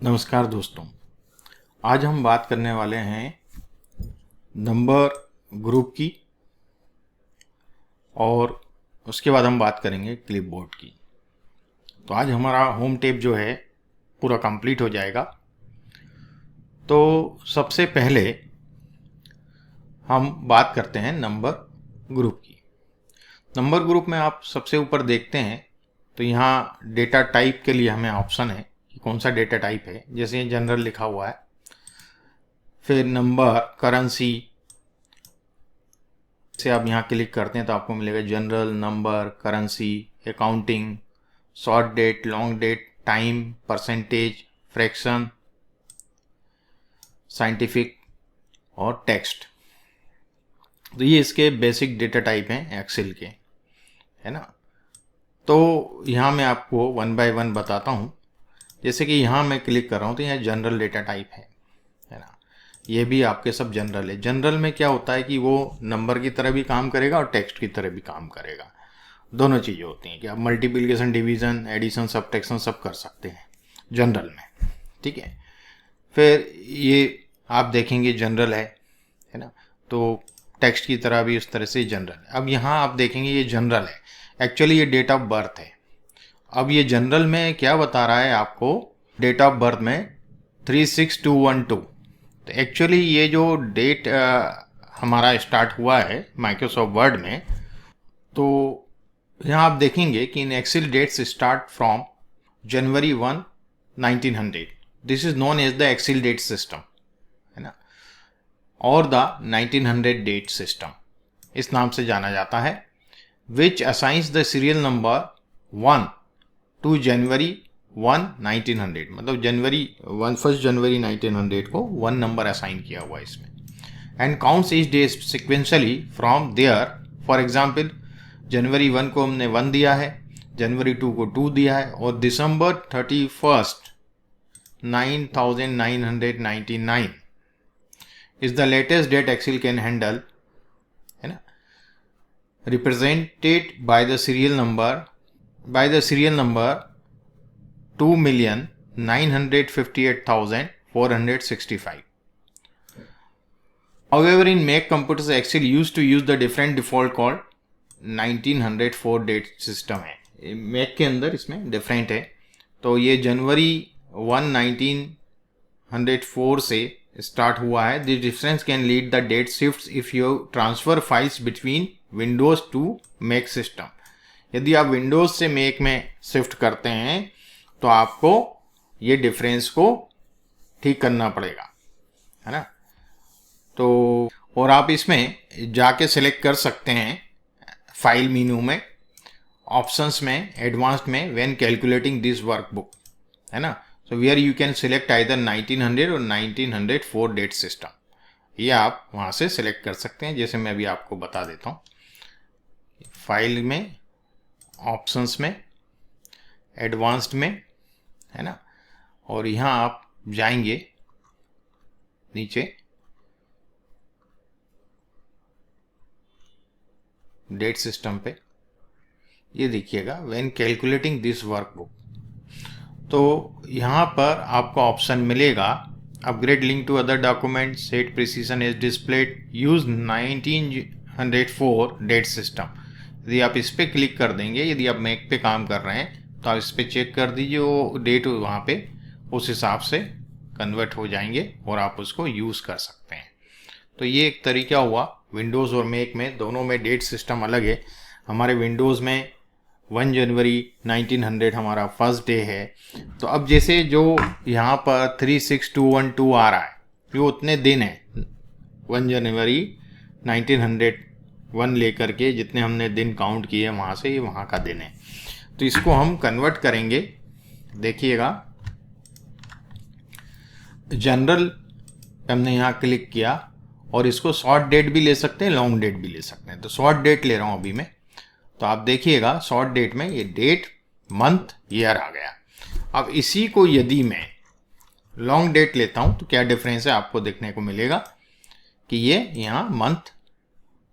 नमस्कार दोस्तों, आज हम बात करने वाले हैं नंबर ग्रुप की और उसके बाद हम बात करेंगे क्लिपबोर्ड की। तो आज हमारा होम टेप जो है पूरा कंप्लीट हो जाएगा। तो सबसे पहले हम बात करते हैं नंबर ग्रुप की। नंबर ग्रुप में आप सबसे ऊपर देखते हैं तो यहाँ डेटा टाइप के लिए हमें ऑप्शन है कि कौन सा डेटा टाइप है। जैसे जनरल लिखा हुआ है, फिर नंबर, करेंसी से आप यहाँ क्लिक करते हैं तो आपको मिलेगा general, number, currency, accounting, short date, long date, time, percentage, fraction, scientific और टेक्स्ट। तो ये इसके बेसिक डेटा टाइप हैं एक्सेल के, है ना। तो यहाँ मैं आपको वन बाय वन बताता हूँ। जैसे कि यहाँ मैं क्लिक कर रहा हूँ तो यहाँ जनरल डेटा टाइप है ना। ये भी आपके सब जनरल है। जनरल में क्या होता है कि वो नंबर की तरह भी काम करेगा और टेक्स्ट की तरह भी काम करेगा। दोनों चीज़ें होती हैं कि आप मल्टीप्लिकेशन, डिवीज़न, एडिशन, सब्ट्रैक्शन सब कर सकते हैं जनरल में, ठीक है। फिर ये आप देखेंगे जनरल है ना। तो टेक्स्ट की तरह भी उस तरह से जनरल है। अब यहाँ आप देखेंगे ये जनरल है, एक्चुअली ये डेट ऑफ बर्थ है। अब ये जनरल में क्या बता रहा है आपको, डेट ऑफ बर्थ में 36212। तो एक्चुअली ये जो डेट हमारा स्टार्ट हुआ है माइक्रोसॉफ्ट वर्ड में, तो यहाँ आप देखेंगे कि इन Excel dates start from January 1, 1900। This is known as the Excel date system, है ना, और द 1900 डेट सिस्टम इस नाम से जाना जाता है। Which assigns the serial number 1 to January 1, 1900। मतलब फर्स्ट जनवरी 1900 को 1 नंबर असाइन किया हुआ है इसमें। And counts each day sequentially from there. For example जनवरी 1 को हमने 1 दिया है, जनवरी 2 को 2 दिया है, और December 31 9999 is the latest date Excel can handle, है ना, represented by the serial number 2,958,465. However, in Mac computers, Excel used to use the different default called 1904 date system है। मैक के अंदर इसमें डिफरेंट है। तो ये जनवरी 1, 1904 से स्टार्ट हुआ है। This difference can lead the date shifts if you transfer files between Windows to Mac system. यदि आप विंडोज से मैक में शिफ्ट करते हैं तो आपको ये डिफरेंस को ठीक करना पड़ेगा, है ना। तो और आप इसमें जाके सिलेक्ट कर सकते हैं फाइल मेनू में, ऑप्शंस में, एडवांस्ड में, व्हेन कैलकुलेटिंग दिस वर्कबुक, है ना। So where you can select either 1900 और 1904 डेट सिस्टम। ये आप वहाँ से सिलेक्ट कर सकते हैं। जैसे मैं अभी आपको बता देता हूँ, फाइल में, ऑप्शंस में, एडवांस्ड में, है ना, और यहाँ आप जाएंगे नीचे डेट सिस्टम पे, ये देखिएगा व्हेन कैलकुलेटिंग दिस वर्कबुक। तो यहाँ पर आपको ऑप्शन मिलेगा upgrade link to other document, set precision is displayed, use 1904 date system. यदि आप इस पर क्लिक कर देंगे, यदि आप मैक पे काम कर रहे हैं तो आप इस पर चेक कर दीजिए, वो डेट वहाँ पे उस हिसाब से कन्वर्ट हो जाएंगे और आप उसको यूज़ कर सकते हैं। तो ये एक तरीका हुआ। विंडोज़ और मैक में दोनों में डेट सिस्टम अलग है। हमारे विंडोज़ में 1 जनवरी 1900 हमारा फर्स्ट डे है। तो अब जैसे जो यहाँ पर 36212 आ रहा है, ये उतने दिन है 1 जनवरी 1901 लेकर के जितने हमने दिन काउंट किए वहाँ से, ये वहाँ का दिन है। तो इसको हम कन्वर्ट करेंगे। देखिएगा जनरल हमने यहाँ क्लिक किया और इसको शॉर्ट डेट भी ले सकते हैं, लॉन्ग डेट भी ले सकते हैं। तो शॉर्ट डेट ले रहा हूँ अभी मैं। तो आप देखिएगा शॉर्ट डेट में ये डेट, मंथ, ईयर आ गया। अब इसी को यदि मैं लॉन्ग डेट लेता हूँ तो क्या डिफरेंस है आपको देखने को मिलेगा कि ये यहाँ मंथ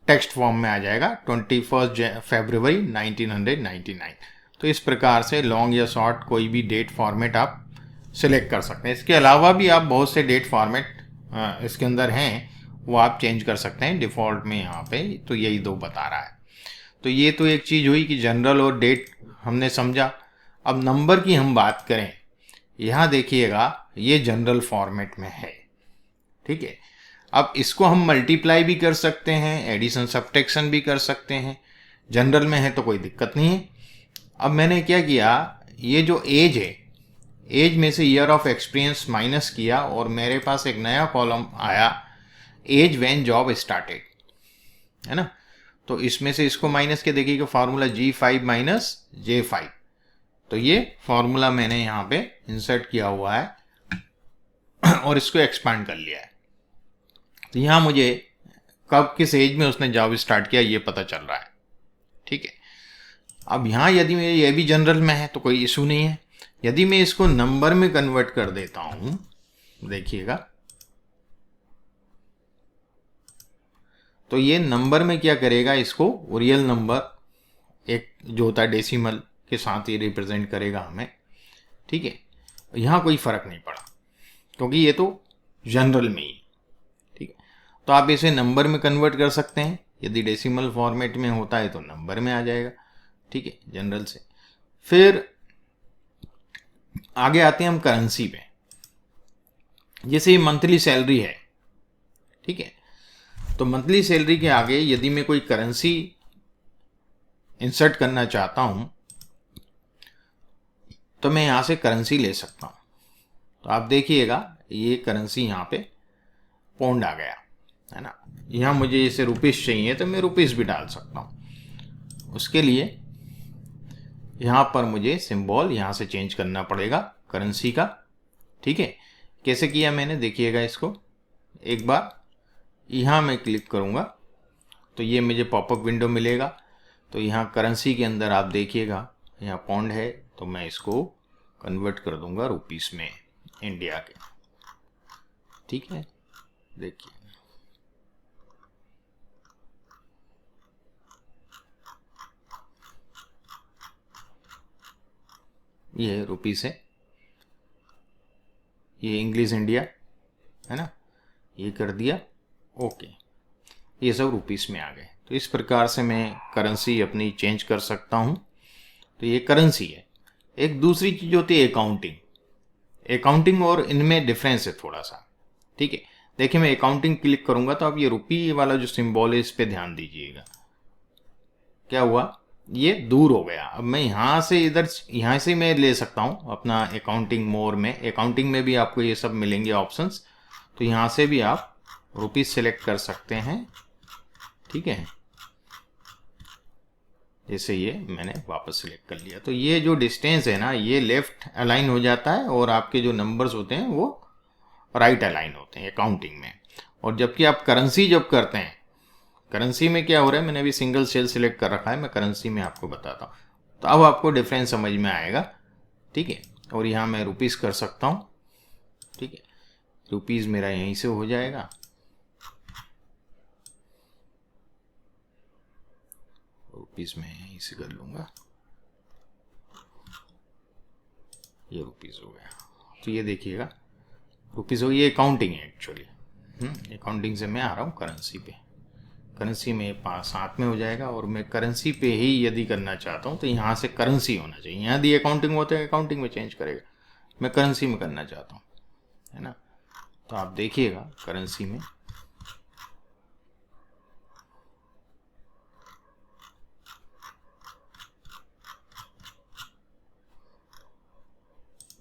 टेक्स्ट फॉर्म में आ जाएगा 21 फरवरी 1999। तो इस प्रकार से लॉन्ग या शॉर्ट कोई भी डेट फॉर्मेट आप सिलेक्ट कर सकते हैं। इसके अलावा भी आप बहुत से डेट फॉर्मेट इसके अंदर हैं, वो आप चेंज कर सकते हैं डिफ़ॉल्ट में यहाँ पे। तो यही दो बता रहा है। तो ये तो एक चीज़ हुई कि जनरल और डेट हमने समझा। अब नंबर की हम बात करें, यहाँ देखिएगा ये जनरल फॉर्मेट में है, ठीक है। अब इसको हम मल्टीप्लाई भी कर सकते हैं, एडिशन सब्ट्रैक्शन भी कर सकते हैं। जनरल में है तो कोई दिक्कत नहीं है। अब मैंने क्या किया, ये जो एज है, एज में से ईयर ऑफ एक्सपीरियंस माइनस किया और मेरे पास एक नया कॉलम आया, एज व्हेन जॉब स्टार्टेड, है ना। तो इसमें से इसको माइनस के देखिएगा, फार्मूला G5 माइनस J5। तो ये फार्मूला मैंने यहाँ पे इंसर्ट किया हुआ है और इसको एक्सपांड कर लिया है। तो यहाँ मुझे कब किस एज में उसने जॉब स्टार्ट किया ये पता चल रहा है, ठीक है। अब यहाँ यदि मेरे ये भी जनरल में है तो कोई इशू नहीं है। यदि मैं इसको नंबर में कन्वर्ट कर देता हूं, देखिएगा, तो ये नंबर में क्या करेगा, इसको रियल नंबर एक जो होता है डेसिमल के साथ ही रिप्रेजेंट करेगा हमें, ठीक है। यहाँ कोई फर्क नहीं पड़ा क्योंकि ये तो जनरल में ही, ठीक है। तो आप इसे नंबर में कन्वर्ट कर सकते हैं। यदि डेसिमल फॉर्मेट में होता है तो नंबर में आ जाएगा, ठीक है, जनरल से। फिर आगे आते हैं हम करेंसी पे। जैसे ये मंथली सैलरी है, ठीक है, तो मंथली सैलरी के आगे यदि मैं कोई करेंसी इंसर्ट करना चाहता हूं तो मैं यहां से करेंसी ले सकता हूं। तो आप देखिएगा ये करेंसी यहां पे पौंड आ गया, है ना। यहां मुझे इसे रुपीस चाहिए तो मैं रुपीस भी डाल सकता हूं। उसके लिए यहाँ पर मुझे सिंबल यहाँ से चेंज करना पड़ेगा करेंसी का, ठीक है। कैसे किया मैंने, देखिएगा इसको एक बार। यहाँ मैं क्लिक करूँगा तो ये मुझे पॉपअप विंडो मिलेगा। तो यहाँ करेंसी के अंदर आप देखिएगा यहाँ पौंड है, तो मैं इसको कन्वर्ट कर दूंगा रुपीस में, इंडिया के, ठीक है। देखिए ये रुपीस है, ये इंग्लिश इंडिया है ना, ये कर दिया, ओके। ये सब रुपीस में आ गए। तो इस प्रकार से मैं करेंसी अपनी चेंज कर सकता हूँ। तो ये करेंसी है। एक दूसरी चीज़ होती है अकाउंटिंग। अकाउंटिंग और इनमें डिफरेंस है थोड़ा सा, ठीक है। देखिए मैं अकाउंटिंग क्लिक करूँगा तो आप ये रुपी वाला जो सिंबल है इस पर ध्यान दीजिएगा। क्या हुआ, ये दूर हो गया। अब मैं यहाँ से इधर, यहाँ से मैं ले सकता हूँ अपना अकाउंटिंग मोर में। अकाउंटिंग में भी आपको ये सब मिलेंगे ऑप्शंस। तो यहाँ से भी आप रुपीज सेलेक्ट कर सकते हैं, ठीक है। जैसे ये मैंने वापस सेलेक्ट कर लिया तो ये जो डिस्टेंस है ना, ये लेफ्ट अलाइन हो जाता है और आपके जो नंबर्स होते हैं वो राइट अलाइन होते हैं अकाउंटिंग में। और जबकि आप करेंसी जब करते हैं, करेंसी में क्या हो रहा है, मैंने अभी सिंगल सेल सिलेक्ट कर रखा है, मैं करेंसी में आपको बताता हूँ। तो अब आपको डिफरेंस समझ में आएगा, ठीक है। और यहाँ मैं रुपीस कर सकता हूँ, ठीक है। रुपीस मेरा यहीं से हो जाएगा, रुपीस में यहीं से कर लूँगा, ये रुपीस हो गया। तो ये देखिएगा रुपीस हो गया। ये अकाउंटिंग है एक्चुअली, अकाउंटिंग से मैं आ रहा हूँ करेंसी पे। करेंसी में साथ में हो जाएगा। और मैं करेंसी पे ही यदि करना चाहता हूँ तो यहाँ से करेंसी होना चाहिए। यहाँ दी अकाउंटिंग होता है, अकाउंटिंग में चेंज करेगा। मैं करेंसी में करना चाहता हूँ, है ना। तो आप देखिएगा करेंसी में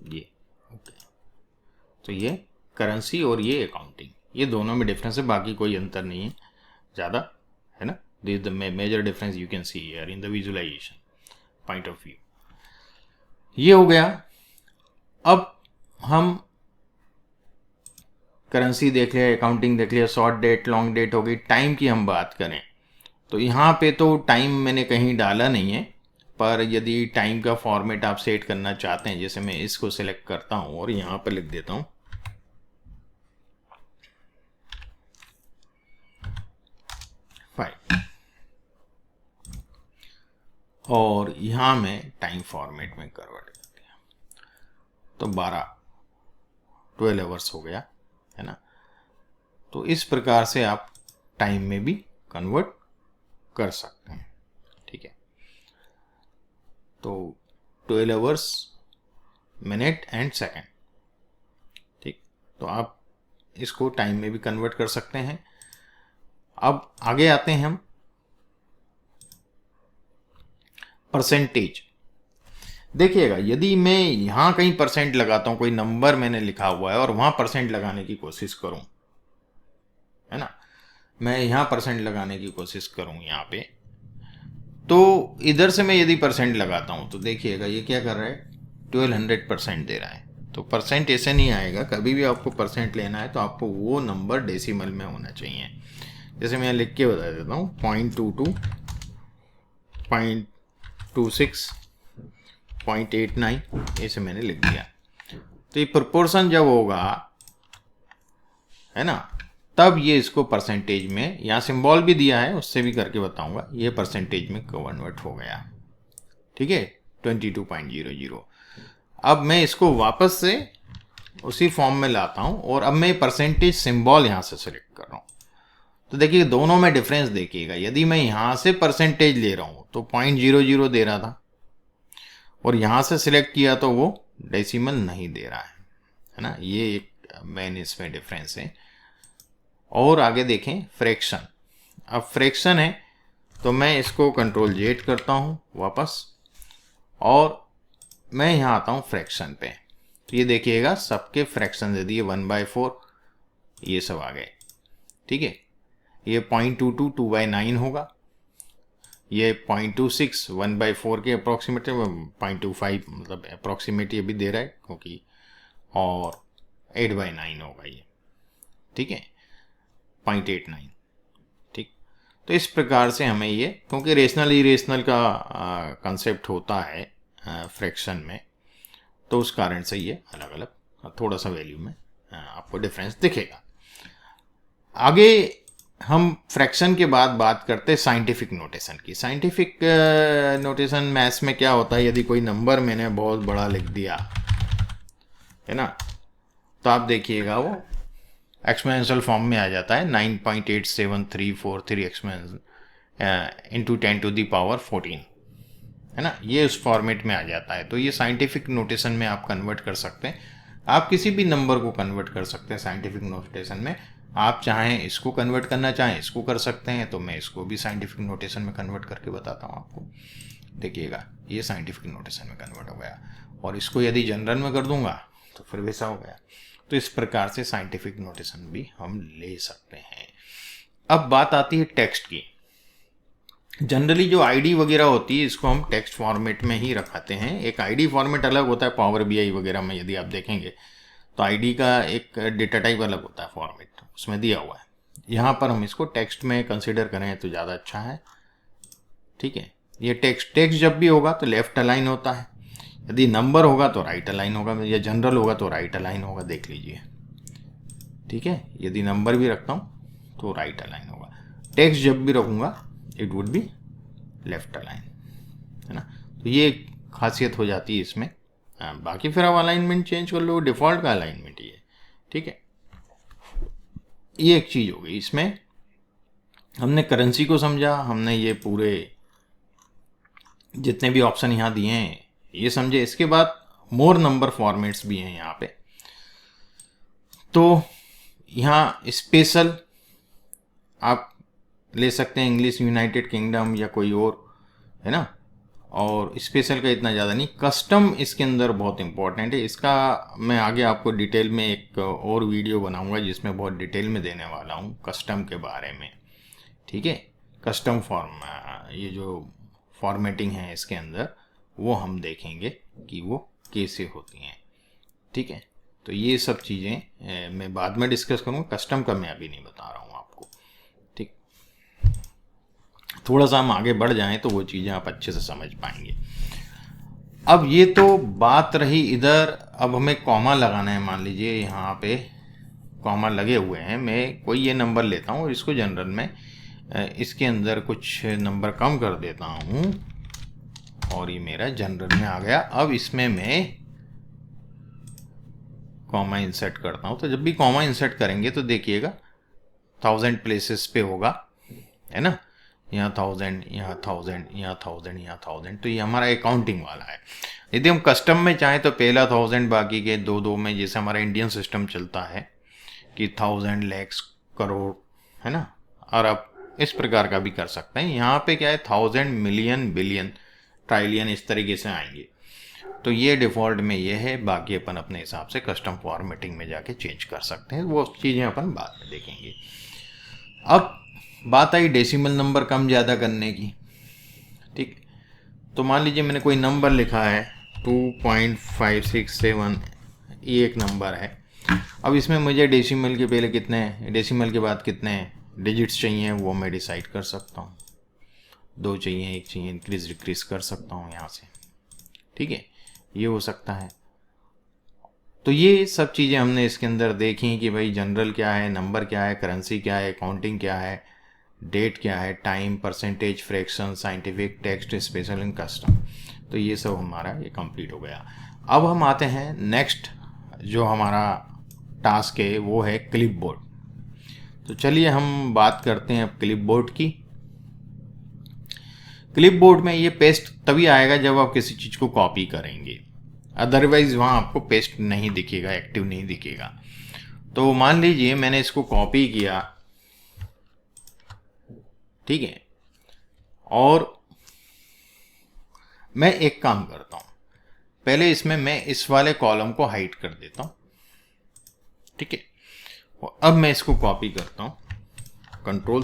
ये ओके। तो ये करेंसी और ये अकाउंटिंग, ये दोनों में डिफरेंस है, बाकी कोई अंतर नहीं है ज़्यादा, है ना। This the major difference you can see here in the visualisation point of view. ये हो गया। अब हम करेंसी देख लिया, अकाउंटिंग देख लिया, शॉर्ट डेट लॉन्ग डेट हो गई। टाइम की हम बात करें तो यहाँ पे तो टाइम मैंने कहीं डाला नहीं है, पर यदि टाइम का फॉर्मेट आप सेट करना चाहते हैं, जैसे मैं इसको सिलेक्ट करता हूँ और यहाँ पर लिख देता हूँ 5 और यहाँ मैं टाइम फॉर्मेट में कन्वर्ट कर दिया तो 12 12 आवर्स हो गया, है ना। तो इस प्रकार से आप टाइम में भी कन्वर्ट कर सकते हैं, ठीक है। तो 12 आवर्स, मिनट एंड सेकंड, ठीक। तो आप इसको टाइम में भी कन्वर्ट कर सकते हैं। अब आगे आते हैं हम परसेंटेज। देखिएगा, यदि मैं यहां कहीं परसेंट लगाता हूं, कोई नंबर मैंने लिखा हुआ है और वहां परसेंट लगाने की कोशिश करूं, है ना, मैं यहां परसेंट लगाने की कोशिश करूं यहां पे, तो इधर से मैं यदि परसेंट लगाता हूं तो देखिएगा ये क्या कर रहा है, 1200% दे रहा है। तो परसेंट ऐसे नहीं आएगा, कभी भी आपको परसेंट लेना है तो आपको वो नंबर डेसिमल में होना चाहिए। जैसे मैं लिख के बता देता हूँ, 0.22, 0.26, 0.89, ऐसे मैंने लिख दिया। तो ये प्रोपोर्शन जब होगा, है ना, तब ये इसको परसेंटेज में, यहाँ सिंबल भी दिया है उससे भी करके बताऊंगा, ये परसेंटेज में कन्वर्ट हो गया, ठीक है, 22.00। अब मैं इसको वापस से उसी फॉर्म में लाता हूं और अब मैं परसेंटेज सिंबल यहां से सिलेक्ट कर रहा हूं। तो देखिए दोनों में डिफरेंस देखिएगा, यदि मैं यहां से परसेंटेज ले रहा हूं तो 0.00 दे रहा था और यहां से सिलेक्ट किया तो वो डेसिमल नहीं दे रहा है ना। ये एक मेन इसमें डिफरेंस है। और आगे देखें फ्रैक्शन। अब फ्रैक्शन है तो मैं इसको कंट्रोल Z करता हूँ वापस और मैं यहाँ आता हूँ फ्रैक्शन पे। तो ये देखिएगा सबके फ्रैक्शन दे दिए, 1/4 ये सब आ गए, ठीक है। ये 0.22 2/9 होगा, ये 0.26 1/4 के अप्रॉक्सीमेट, 0.25 मतलब अप्रॉक्सीमेट ये भी दे रहा है क्योंकि, और 8/9 होगा ये, ठीक है, 0.89, ठीक। तो इस प्रकार से हमें ये, क्योंकि रेशनल इरेशनल का कंसेप्ट होता है फ्रैक्शन में, तो उस कारण से ये अलग अलग थोड़ा सा वैल्यू में आपको डिफरेंस दिखेगा। आगे हम फ्रैक्शन के बाद बात करते हैं साइंटिफिक नोटेशन की। साइंटिफिक नोटेशन मैथ्स में क्या होता है, यदि कोई नंबर मैंने बहुत बड़ा लिख दिया, है ना, तो आप देखिएगा वो एक्सपोनेंशियल फॉर्म में आ जाता है, 9.87343 एक्सपोनेंशियल इंटू 10⁻14, है ना, ये उस फॉर्मेट में आ जाता है। तो ये साइंटिफिक नोटेशन में आप कन्वर्ट कर सकते हैं। आप किसी भी नंबर को कन्वर्ट कर सकते हैं साइंटिफिक नोटेशन में। आप चाहें इसको कन्वर्ट करना चाहें इसको कर सकते हैं, तो मैं इसको भी साइंटिफिक नोटेशन में कन्वर्ट करके बताता हूँ आपको। देखिएगा ये साइंटिफिक नोटेशन में कन्वर्ट हो गया, और इसको यदि जनरल में कर दूंगा तो फिर वैसा हो गया। तो इस प्रकार से साइंटिफिक नोटेशन भी हम ले सकते हैं। अब बात आती है टेक्स्ट की। जनरली जो आईडी वगैरह होती है इसको हम टेक्स्ट फॉर्मेट में ही रखाते हैं। एक आईडी फॉर्मेट अलग होता है, पावर बीआई वगैरह में यदि आप देखेंगे तो आईडी का एक डेटा टाइप अलग होता है, फॉर्मेट उसमें दिया हुआ है। यहाँ पर हम इसको टेक्स्ट में कंसिडर करें तो ज़्यादा अच्छा है, ठीक है। ये टेक्स्ट जब भी होगा तो लेफ्ट अलाइन होता है, यदि नंबर होगा तो राइट अलाइन होगा, या जनरल होगा तो राइट अलाइन होगा, देख लीजिए, ठीक है। यदि नंबर भी रखता हूँ तो राइट अलाइन होगा, टेक्स्ट जब भी रखूँगा it would be left align, है ना। तो ये खासियत हो जाती है इसमें। बाकी फिर आप अलाइनमेंट चेंज कर लो, डिफ़ॉल्ट का अलाइनमेंट ही है, ठीक है। ये एक चीज़ हो गई। इसमें हमने करेंसी को समझा, हमने ये पूरे जितने भी ऑप्शन यहाँ दिए हैं ये समझे। इसके बाद मोर नंबर फॉर्मेट्स भी हैं यहाँ पे। तो यहाँ स्पेशल आप ले सकते हैं, इंग्लिश यूनाइटेड किंगडम या कोई और, है ना। और स्पेशल का इतना ज़्यादा नहीं। कस्टम इसके अंदर बहुत इंपॉर्टेंट है, इसका मैं आगे आपको डिटेल में एक और वीडियो बनाऊंगा जिसमें बहुत डिटेल में देने वाला हूँ कस्टम के बारे में, ठीक है। कस्टम फॉर्म, ये जो फॉर्मेटिंग है इसके अंदर वो हम देखेंगे कि वो कैसे होती हैं, ठीक है। तो ये सब चीज़ें मैं बाद में डिस्कस करूँगा, कस्टम का मैं अभी नहीं बता रहा हूँ आपको, ठीक। थोड़ा सा हम आगे बढ़ जाएं तो वो चीज़ें आप अच्छे से समझ पाएंगे। अब ये तो बात रही इधर। अब हमें कॉमा लगाना है, मान लीजिए यहाँ पे कॉमा लगे हुए हैं, मैं कोई ये नंबर लेता हूँ और इसको जनरल में इसके अंदर कुछ नंबर कम कर देता हूँ और ये मेरा जनरल में आ गया। अब इसमें मैं कॉमा इंसर्ट करता हूँ, तो जब भी कॉमा इंसर्ट करेंगे तो देखिएगा 1000 प्लेसेस पे होगा, है ना, यहाँ 1000, यहाँ 1000, यहाँ 1000, यहाँ 1000, तो ये हमारा अकाउंटिंग वाला है। यदि हम कस्टम में चाहें तो पहला 1000, बाकी के दो में, जैसे हमारा इंडियन सिस्टम चलता है कि 1000, lakhs, करोड़, है ना, और आप इस प्रकार का भी कर सकते हैं। यहाँ पे क्या है 1000, मिलियन, बिलियन, ट्राइलियन, इस तरीके से आएंगे। तो ये डिफ़ॉल्ट में ये है, बाकी अपन अपने हिसाब से कस्टम फॉर्मेटिंग में जाके चेंज कर सकते हैं, वो चीज़ें अपन बाद में देखेंगे। अब बात आई डेसिमल नंबर कम ज़्यादा करने की, ठीक। तो मान लीजिए मैंने कोई नंबर लिखा है 2.567, ये एक नंबर है। अब इसमें मुझे डेसिमल के पहले कितने, डेसिमल के बाद कितने डिजिट्स चाहिए वो मैं डिसाइड कर सकता हूँ। 2 चाहिए, 1 चाहिए, इंक्रीज डिक्रीज कर सकता हूँ यहाँ से, ठीक है, ये हो सकता है। तो ये सब चीज़ें हमने इसके अंदर देखी कि भाई जनरल क्या है, नंबर क्या है, करेंसी क्या है, अकाउंटिंग क्या है, डेट क्या है, time, percentage, fraction, scientific, text, special and custom. तो ये सब हमारा ये कंप्लीट हो गया। अब हम आते हैं नेक्स्ट जो हमारा टास्क है वो है क्लिप बोर्ड। तो चलिए हम बात करते हैं अब क्लिप बोर्ड की। क्लिप बोर्ड में ये पेस्ट तभी आएगा जब आप किसी चीज़ को कॉपी करेंगे, अदरवाइज वहाँ आपको पेस्ट नहीं दिखेगा, एक्टिव नहीं दिखेगा। तो मान लीजिए मैंने इसको कॉपी किया, ठीक है, और मैं एक काम करता हूँ, पहले इसमें मैं इस वाले कॉलम को हाइड कर देता हूँ, ठीक है। और अब मैं इसको कॉपी करता हूँ, कंट्रोल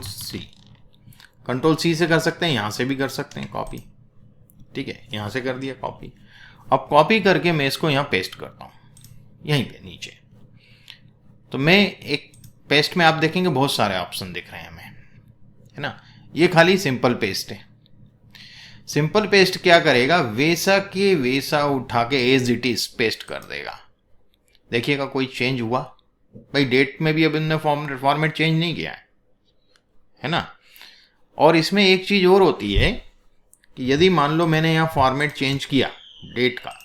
सी से कर सकते हैं, यहाँ से भी कर सकते हैं कॉपी, ठीक है, यहाँ से कर दिया कॉपी। अब कॉपी करके मैं इसको यहाँ पेस्ट करता हूँ, यहीं पे नीचे। तो मैं एक पेस्ट में आप देखेंगे बहुत सारे ऑप्शन दिख रहे हैं हमें, है ना। ये खाली सिंपल पेस्ट है। सिंपल पेस्ट क्या करेगा, वैसा के वैसा उठा के एज इट इज पेस्ट कर देगा। देखिएगा कोई चेंज हुआ, भाई डेट में भी अब इनने फॉर्मेट चेंज नहीं किया है ना। और इसमें एक चीज़ और होती है कि यदि मान लो मैंने यहाँ फॉर्मेट चेंज किया डेट का,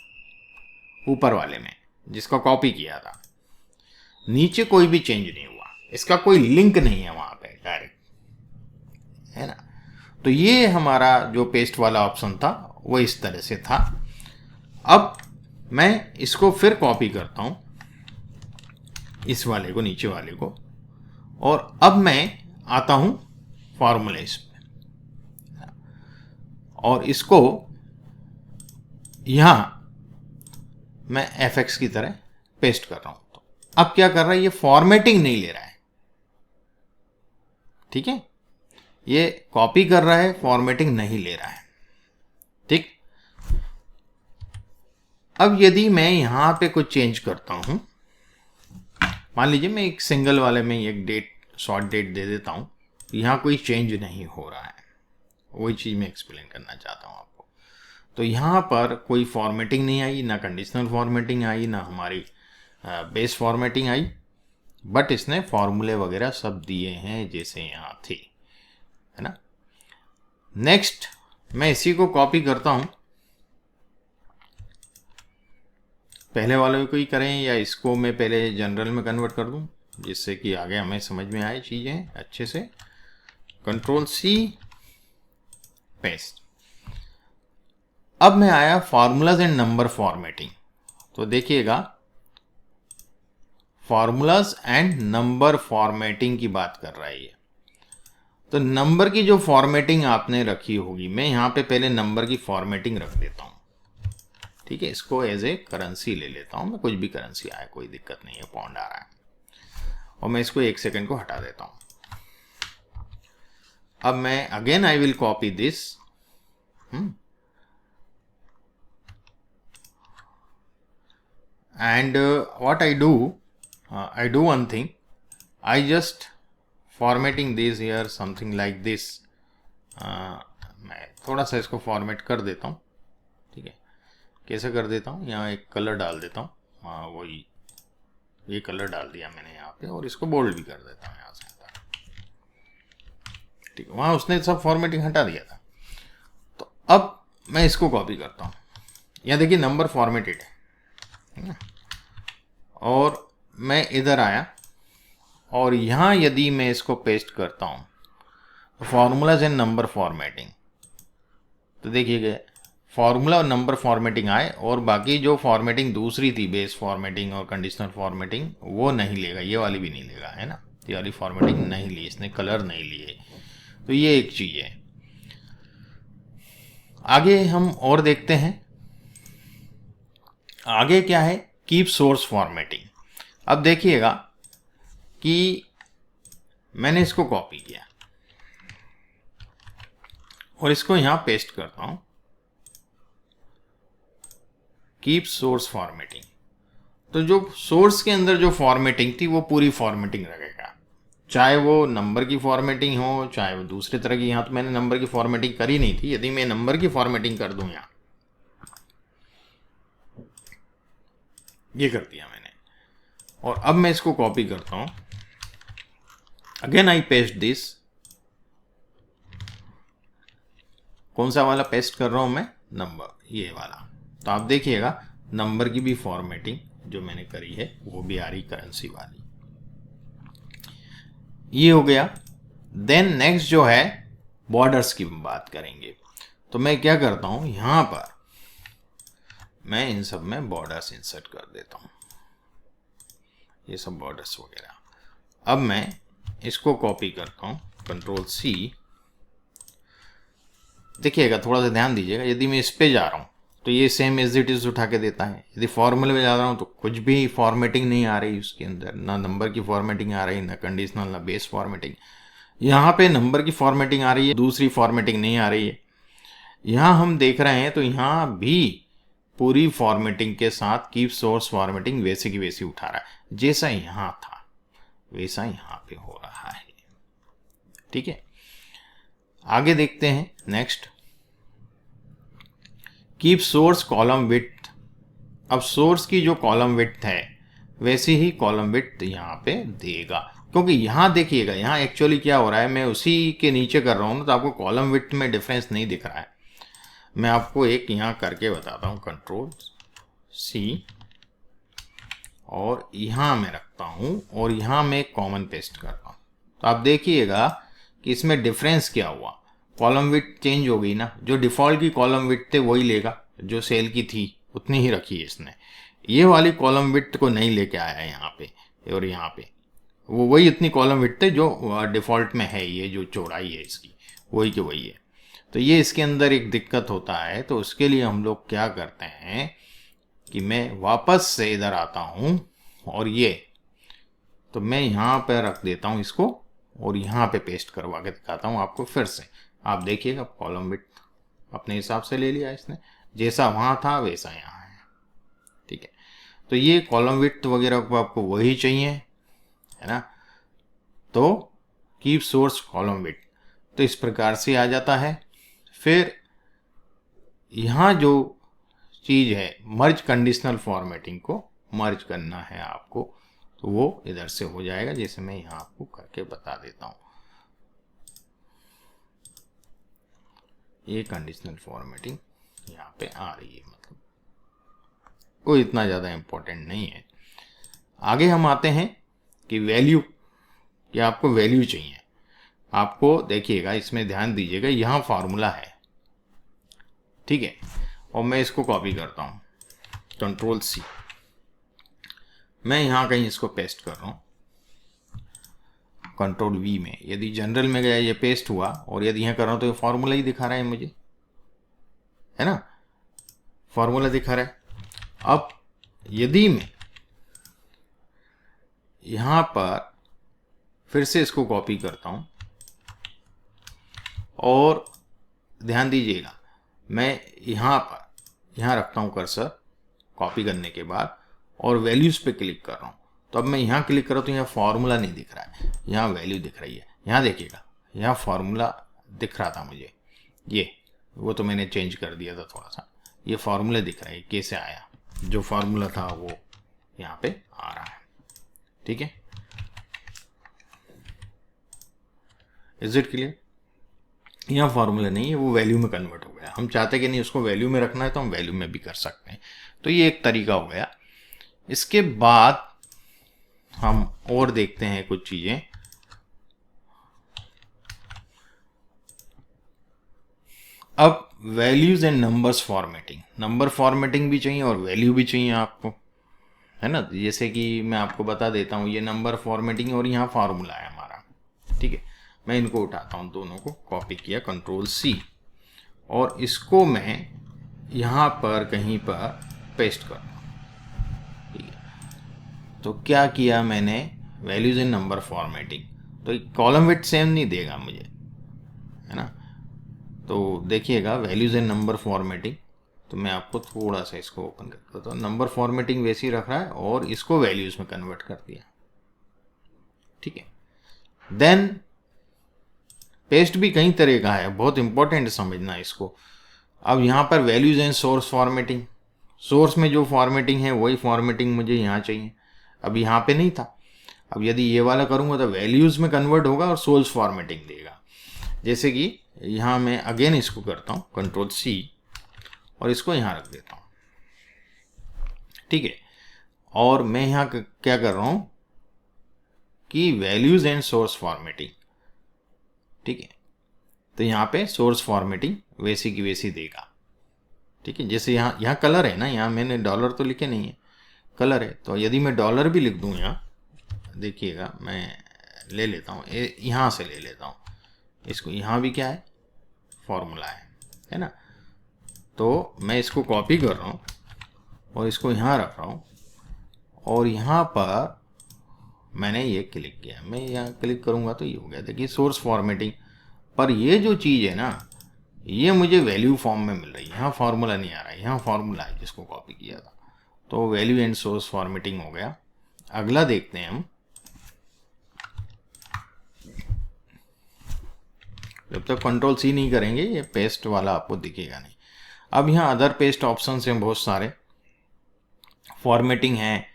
ऊपर वाले में जिसका कॉपी किया था, नीचे कोई भी चेंज नहीं हुआ, इसका कोई लिंक नहीं है वहाँ पे डायरेक्ट, है ना। तो ये हमारा जो पेस्ट वाला ऑप्शन था वो इस तरह से था। अब मैं इसको फिर कॉपी करता हूँ, इस वाले को, नीचे वाले को, और अब मैं आता हूँ फॉर्मूलेस में और इसको यहाँ मैं fx की तरह पेस्ट कर रहा हूँ। तो अब क्या कर रहा है, ये फॉर्मेटिंग नहीं ले रहा है, ठीक है, ये कॉपी कर रहा है, फॉर्मेटिंग नहीं ले रहा है, ठीक। अब यदि मैं यहाँ पे कुछ चेंज करता हूँ, मान लीजिए मैं एक सिंगल वाले में एक डेट, शॉर्ट डेट दे देता हूँ, यहाँ कोई चेंज नहीं हो रहा है, वही चीज़ मैं एक्सप्लेन करना चाहता हूँ आपको। तो यहाँ पर कोई फॉर्मेटिंग नहीं आई, ना कंडीशनल फॉर्मेटिंग आई, ना हमारी बेस फॉर्मेटिंग आई, बट इसने फॉर्मूले वगैरह सब दिए हैं जैसे यहाँ थे, है ना। नेक्स्ट मैं इसी को कॉपी करता हूँ, पहले वाले को ही करें या इसको मैं पहले जनरल में कन्वर्ट कर दूँ जिससे कि आगे हमें समझ में आए चीज़ें अच्छे से। Control C, paste. अब मैं आया फार्मूलाज एंड नंबर फॉर्मेटिंग। तो देखिएगा फार्मूलाज एंड नंबर फॉर्मेटिंग की बात कर रहा है ये। तो नंबर की जो फॉर्मेटिंग आपने रखी होगी, मैं यहाँ पे पहले नंबर की फॉर्मेटिंग रख देता हूँ, ठीक है। इसको एज ए करेंसी ले लेता हूँ मैं, कुछ भी करेंसी आए कोई दिक्कत नहीं है, पाउंड आ रहा है, और मैं इसको 1 सेकेंड को हटा देता हूँ। अब मैं again I will copy this, and what I do one thing, I just formatting this here something like this, मैं थोड़ा सा इसको फॉर्मेट कर देता हूँ, ठीक है। कैसे कर देता हूँ, यहाँ एक कलर डाल देता हूँ, वही ये कलर डाल दिया मैंने यहाँ पे, और इसको बोल्ड भी कर देता हूँ यहाँ से, ठीक है। वहाँ उसने सब फॉर्मेटिंग हटा दिया था। तो अब मैं इसको कॉपी करता हूँ, यहाँ देखिए नंबर फॉर्मेटेड है ना, और मैं इधर आया और यहाँ यदि मैं इसको पेस्ट करता हूँ फॉर्मूलाज एंड नंबर फॉर्मेटिंग, तो देखिए फॉर्मूला और नंबर फॉर्मेटिंग आए और बाकी जो फॉर्मेटिंग दूसरी थी बेस फॉर्मेटिंग और कंडीशनल फॉर्मेटिंग वो नहीं लेगा, ये वाली भी नहीं लेगा, है ना, ये वाली फॉर्मेटिंग नहीं ली इसने, कलर नहीं लिए। तो ये एक चीज़ है। आगे हम और देखते हैं, आगे क्या है, कीप सोर्स फॉर्मेटिंग। अब देखिएगा कि मैंने इसको कॉपी किया और इसको यहां पेस्ट करता हूं, कीप सोर्स फॉर्मेटिंग। तो जो सोर्स के अंदर जो फॉर्मेटिंग थी वो पूरी फॉर्मेटिंग रखेगा, चाहे वो नंबर की फॉर्मेटिंग हो चाहे वो दूसरे तरह की। यहां तो मैंने नंबर की फॉर्मेटिंग करी नहीं थी, यदि मैं नंबर की फॉर्मेटिंग कर दूं, यहां ये कर दिया मैंने और अब मैं इसको कॉपी करता हूं, अगेन आई पेस्ट दिस। कौन सा वाला पेस्ट कर रहा हूं मैं, नंबर, ये वाला। तो आप देखिएगा नंबर की भी फॉर्मेटिंग जो मैंने करी है वो भी आ रही करेंसी वाली। ये हो गया। देन नेक्स्ट जो है बॉर्डर्स की बात करेंगे। तो मैं क्या करता हूं, यहां पर मैं इन सब में बॉर्डर्स इंसर्ट कर देता हूं, ये सब बॉर्डर्स वगैरह। अब मैं इसको कॉपी करता हूं, कंट्रोल सी। देखिएगा थोड़ा सा ध्यान दीजिएगा, यदि मैं इस पे जा रहा हूं तो ये सेम एज इट इज उठा के देता है। यदि फॉर्मूले में जा रहा हूं तो कुछ भी फॉर्मेटिंग नहीं आ रही उसके अंदर, ना नंबर की फॉर्मेटिंग आ रही, ना कंडीशनल, ना बेस फॉर्मेटिंग। यहाँ पे नंबर की फॉर्मेटिंग आ रही है, दूसरी फॉर्मेटिंग नहीं आ रही है। यहाँ हम देख रहे हैं तो यहाँ भी पूरी फॉर्मेटिंग के साथ कीप सोर्स फॉर्मेटिंग वैसे की वैसी उठा रहा है, जैसा यहाँ था वैसा यहाँ पे हो रहा है। ठीक है, आगे देखते हैं next, keep source column width. अब सोर्स की जो कॉलम विड्थ है वैसी ही कॉलम विड्थ यहाँ पे देगा, क्योंकि यहाँ देखिएगा यहाँ एक्चुअली क्या हो रहा है, मैं उसी के नीचे कर रहा हूँ तो आपको कॉलम विड्थ में डिफरेंस नहीं दिख रहा है। मैं आपको एक यहाँ करके बताता हूँ, कंट्रोल सी, और यहाँ मैं रखता हूँ और यहाँ मैं कॉमन पेस्ट करता हूँ। तो आप देखिएगा कि इसमें डिफरेंस क्या हुआ, कॉलम विड्थ चेंज हो गई ना। जो डिफ़ॉल्ट की कॉलम विड्थ थे वही लेगा, जो सेल की थी उतनी ही रखी है इसने। ये वाली कॉलम विड्थ को नहीं लेके आया है यहाँ पे, और यहाँ पे वो वही इतनी कॉलम विड्थ है जो डिफ़ॉल्ट में है, ये जो चौड़ाई है इसकी वही की वही है। तो ये इसके अंदर एक दिक्कत होता है। तो उसके लिए हम लोग क्या करते हैं कि मैं वापस से इधर आता हूँ और ये, तो मैं यहाँ पे रख देता हूँ इसको और यहाँ पे पेस्ट करवा के दिखाता हूँ आपको फिर से। आप देखिएगा कॉलम विड्थ अपने हिसाब से ले लिया इसने, जैसा वहाँ था वैसा यहाँ है। ठीक है, तो ये कॉलम विड्थ वगैरह को आपको वही चाहिए, है ना। तो कीप सोर्स कॉलम विड्थ तो इस प्रकार से आ जाता है। फिर यहाँ जो चीज़ है मर्ज कंडीशनल फॉर्मेटिंग को मर्ज करना है आपको, तो वो इधर से हो जाएगा, जैसे मैं यहाँ आपको करके बता देता हूँ। ये कंडीशनल फॉर्मेटिंग यहाँ पे आ रही है, मतलब कोई इतना ज़्यादा इम्पोर्टेंट नहीं है। आगे हम आते हैं कि वैल्यू, कि आपको वैल्यू चाहिए। आपको देखिएगा इसमें ध्यान दीजिएगा, यहाँ फार्मूला है, ठीक है, और मैं इसको कॉपी करता हूँ, कंट्रोल सी। मैं यहाँ कहीं इसको पेस्ट कर रहा हूँ, कंट्रोल वी में। यदि जनरल में गया ये पेस्ट हुआ, और यदि यहाँ कर रहा हूँ तो ये फार्मूला ही दिखा रहा है मुझे, है ना, फार्मूला दिखा रहा है। अब यदि मैं यहाँ पर फिर से इसको कॉपी करता हूँ और ध्यान दीजिएगा मैं यहाँ पर यहाँ रखता हूँ कर्सर कॉपी करने के बाद, और वैल्यूज़ पे क्लिक कर रहा हूँ। तो अब मैं यहाँ क्लिक कर रहा हूँ तो यहाँ फार्मूला नहीं दिख रहा है, यहाँ वैल्यू दिख रही है। यहाँ देखिएगा यहाँ फार्मूला दिख रहा था मुझे, ये वो तो मैंने चेंज कर दिया था थोड़ा सा। ये फार्मूला दिख रहा है, कैसे आया, जो फार्मूला था वो यहाँ पे आ रहा है। ठीक है, इज इट क्लियर। यहाँ फार्मूला नहीं है, वो वैल्यू में कन्वर्ट हो गया। हम चाहते कि नहीं उसको वैल्यू में रखना है तो हम वैल्यू में भी कर सकते हैं। तो ये एक तरीका हो गया। इसके बाद हम और देखते हैं कुछ चीजें। अब values and numbers formatting, number formatting भी चाहिए और वैल्यू भी चाहिए आपको, है ना। जैसे कि मैं आपको बता देता हूँ, ये नंबर फॉर्मेटिंग और यहाँ फार्मूला है हमारा, ठीक है। मैं इनको उठाता हूँ, दोनों को कॉपी किया, Ctrl+C, और इसको मैं यहाँ पर कहीं पर पेस्ट कर दूँ, ठीक है। तो क्या किया मैंने, वैल्यूज इन नंबर फॉर्मेटिंग, तो कॉलम विड्थ सेम नहीं देगा मुझे, है ना। तो देखिएगा वैल्यूज इन नंबर फॉर्मेटिंग, तो मैं आपको थोड़ा सा इसको ओपन करता हूँ, तो नंबर फॉर्मेटिंग वैसे ही रख रहा है और इसको वैल्यूज में कन्वर्ट कर दिया, ठीक है। देन पेस्ट भी कई तरह का है, बहुत इंपॉर्टेंट समझना इसको। अब यहाँ पर values and source formatting, source में जो फॉर्मेटिंग है वही फॉर्मेटिंग मुझे यहाँ चाहिए, अब यहाँ पे नहीं था। अब यदि ये वाला करूँगा तो वैल्यूज में कन्वर्ट होगा और सोर्स फॉर्मेटिंग देगा। जैसे कि यहाँ मैं अगेन इसको करता हूँ, Ctrl+C, और इसको यहाँ रख देता हूँ, ठीक है। और मैं यहाँ क्या कर रहा हूँ कि वैल्यूज एंड सोर्स फॉर्मेटिंग, ठीक है। तो यहाँ पे सोर्स फॉर्मेटिंग वैसी की वैसी देगा, ठीक है। जैसे यहाँ कलर है ना, यहाँ मैंने डॉलर तो लिखे नहीं है, कलर है। तो यदि मैं डॉलर भी लिख दूँ यहाँ, देखिएगा मैं ले लेता हूँ, यहाँ से ले लेता हूँ इसको, यहाँ भी क्या है, फॉर्मूला है ना। तो मैं इसको कॉपी कर रहा हूँ और इसको यहाँ रख रहा हूँ, और यहाँ पर मैंने ये क्लिक किया, मैं यहाँ क्लिक करूँगा तो ये हो गया, देखिए सोर्स फॉर्मेटिंग। पर ये जो चीज़ है ना, ये मुझे वैल्यू फॉर्म में मिल रही है, यहाँ फार्मूला नहीं आ रहा है, यहाँ फार्मूला है जिसको कॉपी किया था। तो वैल्यू एंड सोर्स फॉर्मेटिंग हो गया। अगला देखते हैं हम, जब तक Ctrl+C नहीं करेंगे ये पेस्ट वाला आपको दिखेगा नहीं। अब यहाँ अदर पेस्ट ऑप्शन हैं बहुत सारे, फॉर्मेटिंग है,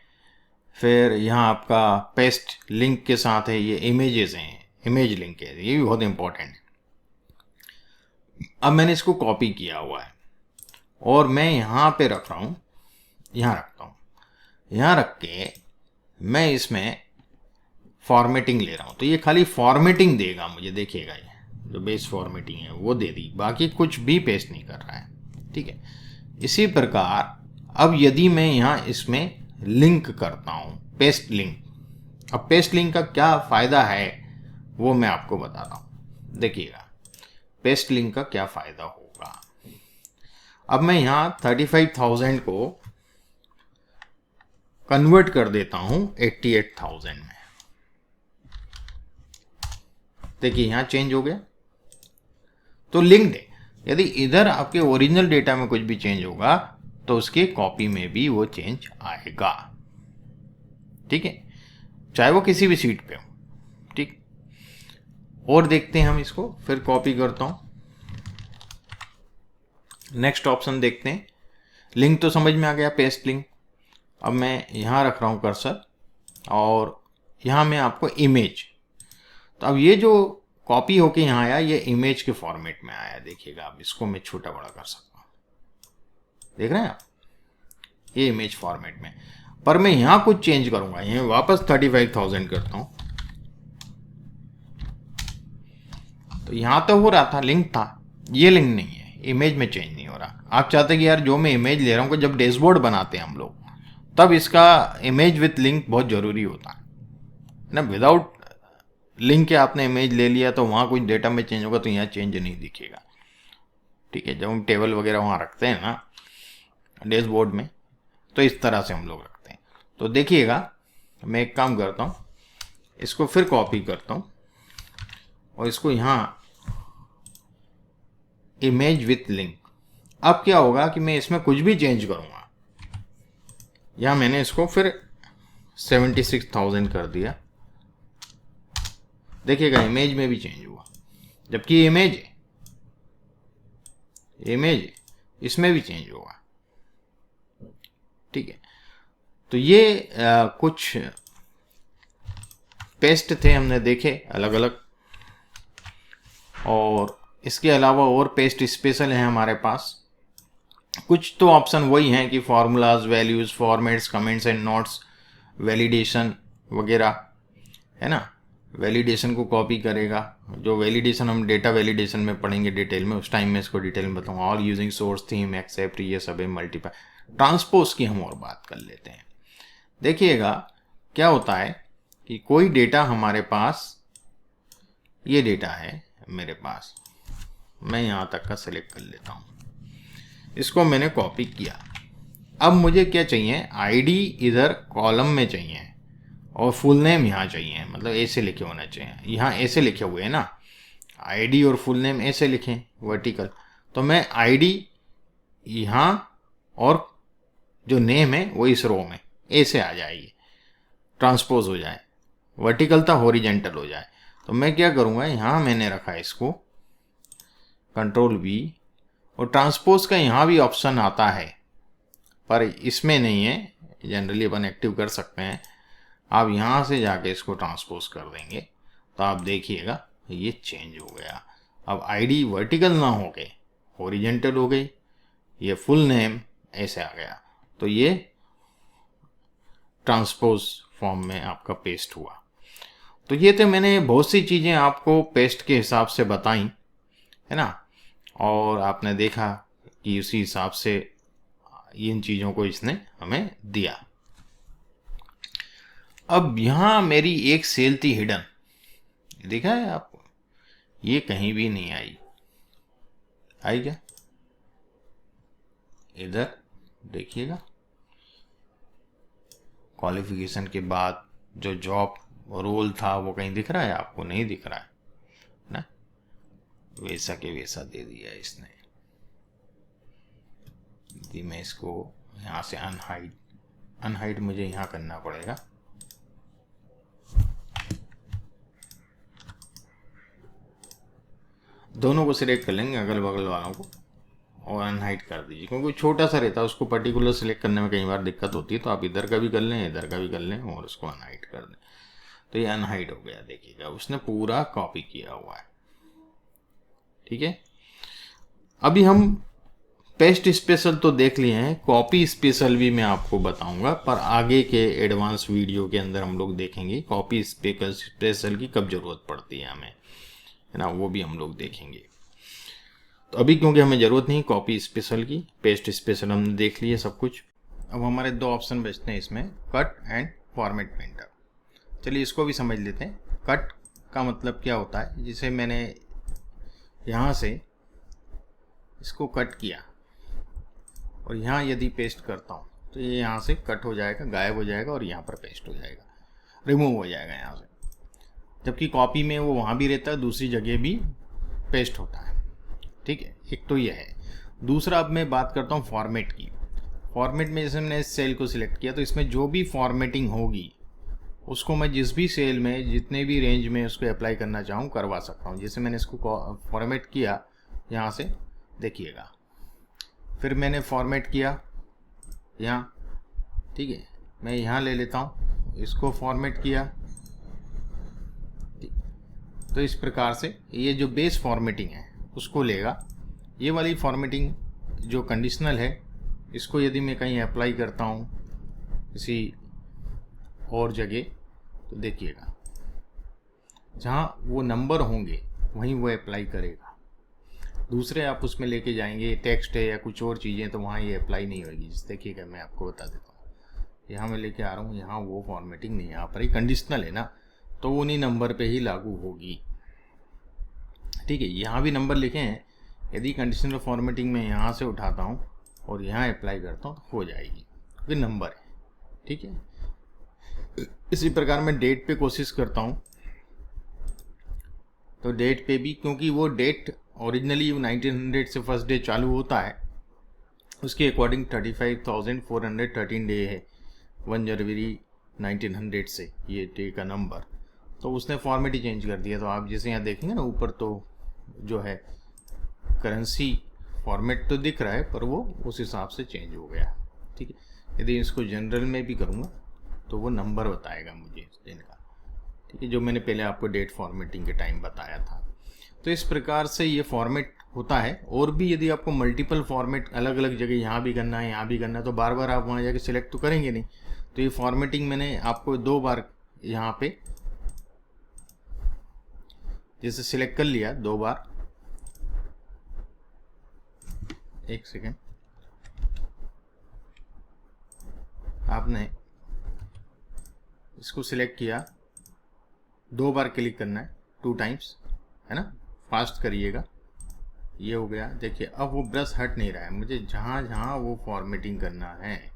फिर यहाँ आपका पेस्ट लिंक के साथ है, ये इमेजेस हैं, इमेज लिंक है, ये भी बहुत इंपॉर्टेंट है। अब मैंने इसको कॉपी किया हुआ है और मैं यहाँ पे रख रहा हूँ, यहाँ रखता हूँ, यहाँ रख के मैं इसमें फॉर्मेटिंग ले रहा हूँ। तो ये खाली फॉर्मेटिंग देगा मुझे, देखिएगा ये जो बेस फॉर्मेटिंग है वो दे दी, बाकी कुछ भी पेस्ट नहीं कर रहा है, ठीक है। इसी प्रकार अब यदि मैं यहाँ इसमें लिंक करता हूँ, पेस्ट लिंक, अब पेस्ट लिंक का क्या फ़ायदा है वो मैं आपको बताता हूँ। देखिएगा पेस्ट लिंक का क्या फ़ायदा होगा। अब मैं यहाँ 35,000 को कन्वर्ट कर देता हूँ 88,000 में, देखिए यहाँ चेंज हो गया। तो लिंक दे, यदि इधर आपके ओरिजिनल डेटा में कुछ भी चेंज होगा तो उसके कॉपी में भी वो चेंज आएगा, ठीक है, चाहे वो किसी भी सीट पे हो, ठीक। और देखते हैं हम इसको, फिर कॉपी करता हूं, नेक्स्ट ऑप्शन देखते हैं। लिंक तो समझ में आ गया, पेस्ट लिंक। अब मैं यहां रख रहा हूं कर्सर और यहां मैं आपको इमेज, तो अब ये जो कॉपी होके यहाँ आया ये इमेज के फॉर्मेट में आया, देखिएगा। अब इसको मैं छोटा बड़ा कर सकता हूँ, देख रहे हैं आप, ये इमेज फॉर्मेट में। पर मैं यहाँ कुछ चेंज करूँगा, यहाँ वापस 35,000 करता हूँ, तो यहाँ तो हो रहा था, लिंक था, ये लिंक नहीं है, इमेज में चेंज नहीं हो रहा। आप चाहते कि यार जो मैं इमेज ले रहा हूँ, जब डैशबोर्ड बनाते हैं हम लोग तब इसका इमेज विथ लिंक बहुत ज़रूरी होता है ना। विदाउट लिंक के आपने इमेज ले लिया तो वहाँ कुछ डेटा में चेंज होगा तो यहाँ चेंज नहीं दिखेगा, ठीक है। जब हम टेबल वगैरह वहाँ रखते हैं ना डैशबोर्ड में, तो इस तरह से हम लोग रखते हैं। तो देखिएगा मैं एक काम करता हूँ, इसको फिर कॉपी करता हूँ और इसको यहाँ इमेज विथ लिंक। अब क्या होगा कि मैं इसमें कुछ भी चेंज करूँगा, यहाँ मैंने इसको फिर 76,000 कर दिया, देखिएगा इमेज में भी चेंज हुआ, जबकि इमेज इसमें भी चेंज होगा, ठीक है। तो ये कुछ पेस्ट थे हमने देखे अलग अलग, और इसके अलावा और पेस्ट स्पेशल हैं हमारे पास। कुछ तो ऑप्शन वही हैं कि formulas, values, formats, comments and notes, validation, वगैरह, है ना। वैलिडेशन को कॉपी करेगा, जो वैलिडेशन हम डेटा वैलिडेशन में पढ़ेंगे डिटेल में, उस टाइम में इसको डिटेल में बताऊंगा। All using source theme except, ये सब है। मल्टीप्लाई ट्रांसपोज की हम और बात कर लेते हैं। देखिएगा क्या होता है कि कोई डेटा हमारे पास, ये डेटा है मेरे पास, मैं यहाँ तक का सिलेक्ट कर लेता हूँ, इसको मैंने कॉपी किया। अब मुझे क्या चाहिए, आईडी इधर कॉलम में चाहिए और फुल नेम यहाँ चाहिए, मतलब ऐसे लिखे होना चाहिए। यहाँ ऐसे लिखे हुए हैं ना, आईडी और फुल नेम ऐसे लिखें वर्टिकल, तो मैं आईडी यहाँ और जो नेम है वो इस रो में ऐसे आ जाएगी, ट्रांसपोज हो जाए, वर्टिकल था हॉरिजेंटल हो जाए। तो मैं क्या करूँगा, यहाँ मैंने रखा इसको कंट्रोल V, और ट्रांसपोज का यहाँ भी ऑप्शन आता है पर इसमें नहीं है, जनरली अपन एक्टिव कर सकते हैं। आप यहाँ से जाके इसको ट्रांसपोज कर देंगे तो आप देखिएगा ये चेंज हो गया। अब आईडी वर्टिकल ना हो गए हॉरिजेंटल हो गई, ये फुल नेम ऐसे आ गया, तो ये ट्रांसपोज फॉर्म में आपका पेस्ट हुआ। तो ये तो मैंने बहुत सी चीज़ें आपको पेस्ट के हिसाब से बताई, है ना, और आपने देखा कि उसी हिसाब से इन चीज़ों को इसने हमें दिया। अब यहाँ मेरी एक सेल थी हिडन, देखा है आपको, ये कहीं भी नहीं आई, आई क्या, इधर देखिएगा क्वालिफिकेशन के बाद जो जॉब रोल था वो कहीं दिख रहा है आपको, नहीं दिख रहा है ना, वैसा के वैसा दे दिया इसने। यदि मैं इसको यहाँ से अनहाइड मुझे यहाँ करना पड़ेगा, दोनों को सिलेक्ट कर लेंगे अगल बगल वालों को और अनहाइड कर दीजिए, क्योंकि छोटा सा रहता है उसको पर्टिकुलर सिलेक्ट करने में कई बार दिक्कत होती है। तो आप इधर का भी कर लें, इधर का भी कर लें और उसको अनहाइड कर दें, तो ये अनहाइड हो गया। देखिएगा उसने पूरा कॉपी किया हुआ है, ठीक है। अभी हम पेस्ट स्पेशल तो देख लिए हैं, कॉपी स्पेशल भी मैं आपको बताऊंगा, पर आगे के एडवांस वीडियो के अंदर हम लोग देखेंगे कॉपी स्पेशल की कब जरूरत पड़ती है हमें, है ना, वो भी हम लोग देखेंगे। तो अभी क्योंकि हमें ज़रूरत नहीं कॉपी स्पेशल की, पेस्ट स्पेशल हमने देख लिए सब कुछ। अब हमारे दो ऑप्शन बचते हैं इसमें, कट एंड फॉर्मेट पेंटर। चलिए इसको भी समझ लेते हैं। कट का मतलब क्या होता है, जिसे मैंने यहाँ से इसको कट किया और यहाँ यदि पेस्ट करता हूँ तो ये यहाँ से कट हो जाएगा, गायब हो जाएगा और यहाँ पर पेस्ट हो जाएगा, रिमूव हो जाएगा यहाँ से। जबकि कॉपी में वो वहाँ भी रहता है, दूसरी जगह भी पेस्ट होता है, ठीक है। एक तो ये है। दूसरा अब मैं बात करता हूँ फॉर्मेट की। फॉर्मेट में जैसे मैंने इस सेल को सिलेक्ट किया तो इसमें जो भी फॉर्मेटिंग होगी उसको मैं जिस भी सेल में जितने भी रेंज में उसको अप्लाई करना चाहूँ करवा सकता हूँ। जैसे मैंने इसको फॉर्मेट किया यहाँ से, देखिएगा, फिर मैंने फॉर्मेट किया यहाँ, ठीक है, मैं यहाँ ले लेता हूँ, इसको फॉर्मेट किया, तो इस प्रकार से ये जो बेस फॉर्मेटिंग है उसको लेगा। ये वाली फॉर्मेटिंग जो कंडीशनल है, इसको यदि मैं कहीं अप्लाई करता हूँ किसी और जगह, तो देखिएगा जहाँ वो नंबर होंगे वहीं वो अप्लाई करेगा। दूसरे आप उसमें लेके जाएंगे, टेक्स्ट है या कुछ और चीज़ें, तो वहाँ ये अप्लाई नहीं होगी। देखिएगा मैं आपको बता देता हूँ, यहाँ मैं लेके आ रहा हूँ, यहाँ वो फॉर्मेटिंग नहीं, यहाँ पर ही कंडीशनल है ना, तो उन्हीं नंबर पे ही लागू होगी, ठीक है। यहाँ भी नंबर लिखे हैं, यदि कंडीशनल फॉर्मेटिंग में यहाँ से उठाता हूँ और यहाँ अप्लाई करता हूँ तो हो जाएगी, क्योंकि नंबर है, ठीक है। इसी प्रकार मैं डेट पे कोशिश करता हूँ, तो डेट पे भी, क्योंकि वो डेट ओरिजिनली 1900 से फर्स्ट डे चालू होता है, उसके अकॉर्डिंग 35,413 डे है 1 जनवरी 1900 से ये डे का नंबर, तो उसने फॉर्मेट ही चेंज कर दिया। तो आप जैसे यहाँ देखेंगे ना ऊपर, तो जो है करेंसी फॉर्मेट तो दिख रहा है पर वो उस हिसाब से चेंज हो गया, ठीक है। यदि इसको जनरल में भी करूँगा तो वो नंबर बताएगा मुझे दिन का, ठीक है, जो मैंने पहले आपको डेट फॉर्मेटिंग के टाइम बताया था। तो इस प्रकार से ये फॉर्मेट होता है। और भी यदि आपको मल्टीपल फॉर्मेट अलग अलग जगह यहाँ भी करना है, यहाँ भी करना है, तो बार बार आप वहाँ जाके सिलेक्ट तो करेंगे नहीं। तो ये फॉर्मेटिंग मैंने आपको 2 बार यहाँ पे जैसे सिलेक्ट कर लिया 2 बार, एक सेकेंड, आपने इसको सिलेक्ट किया, 2 बार क्लिक करना है, 2 टाइम्स, है ना, फास्ट करिएगा। ये हो गया। देखिए अब वो ब्रश हट नहीं रहा है, मुझे जहाँ जहाँ वो फॉर्मेटिंग करना है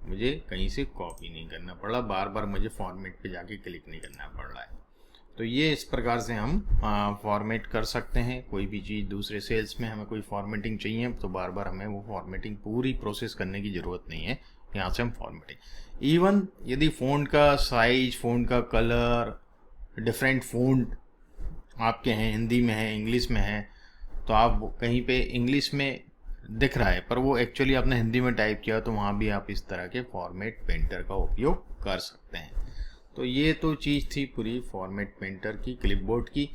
मुझे कहीं से कॉपी नहीं करना पड़ रहा, बार बार मुझे फॉर्मेट पे जाके क्लिक नहीं करना पड़ रहा है। तो ये इस प्रकार से हम फॉर्मेट कर सकते हैं कोई भी चीज़। दूसरे सेल्स में हमें कोई फॉर्मेटिंग चाहिए तो बार बार हमें वो फॉर्मेटिंग पूरी प्रोसेस करने की ज़रूरत नहीं है, यहाँ से हम फॉर्मेटिंग। इवन यदि फ़ॉन्ट का साइज, फ़ॉन्ट का कलर, डिफरेंट फ़ॉन्ट आपके हैं, हिंदी में है, इंग्लिश में है, तो आप कहीं पे इंग्लिश में दिख रहा है पर वो एक्चुअली आपने हिंदी में टाइप किया, तो वहाँ भी आप इस तरह के फॉर्मेट पेंटर का उपयोग कर सकते हैं। तो ये तो चीज़ थी पूरी फॉर्मेट पेंटर की, क्लिपबोर्ड की।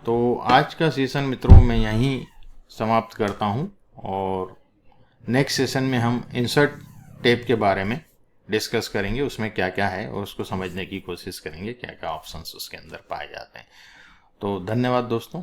तो आज का सेशन मित्रों मैं यहीं समाप्त करता हूँ, और नेक्स्ट सेशन में हम इंसर्ट टैब के बारे में डिस्कस करेंगे, उसमें क्या क्या है और उसको समझने की कोशिश करेंगे, क्या क्या ऑप्शंस उसके अंदर पाए जाते हैं। तो धन्यवाद दोस्तों।